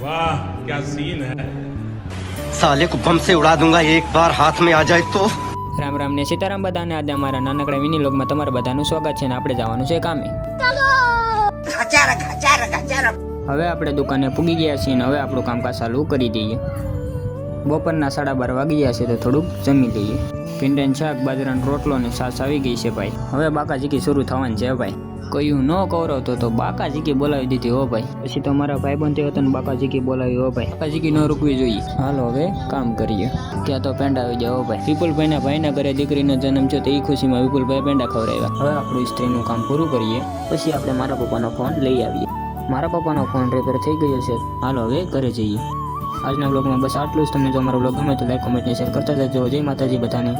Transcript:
वाह क्या सीन है। साले को बम से उड़ा दूंगा एक बार हाथ में आ जाए तो। રામ રામ ને સીતારામ બધાને આજે અમારા નાનકડા મિની લોગમાં તમારા બધાનું સ્વાગત છે ને આપણે જવાનું છે કામે. હવે આપણે દુકાને પૂગી ગયા છીએ ને હવે આપણું કામકાજ ચાલુ કરી દઈએ. બપોરના 12:30 વાગી ગયા છે તો થોડુંક જમી લઈએ. ભીંડાનું શાક, બાજરાનો રોટલો ને છાશ આવી ગઈ છે ભાઈ. હવે બાકાજીકી શરૂ થવાની છે ભાઈ. કયું ન કવરાવતો તો બાકાજીકી બોલાવી દીધી હો ભાઈ. પછી તો મારા ભાઈબંધ થયો હતો ને બાકાજીકી બોલાવી હો ભાઈ. બાકાજીકી ન રૂકવી જોઈએ. હાલો હવે કામ કરીએ. ત્યાં તો પેંડા આવી જાય હો ભાઈ. વિપુલભાઈના ભાઈના ઘરે દીકરીનો જન્મ છે તો એ ખુશીમાં વિપુલભાઈ પેંડા ખવડાવ્યા. હવે આપણું સ્ત્રીનું કામ પૂરું કરીએ પછી આપણે મારા પપ્પાનો ફોન લઈ આવીએ. મારા પપ્પાનો ફોન રિપેર થઈ ગયો છે. હાલો હવે ઘરે જઈએ. આજના બ્લોગમાં બસ આટલું જ. તમને જો અમારો બ્લોગ ગમે તો લાઈક, કોમેન્ટ ને શેર કરતા જજો. જય માતાજી બધાને.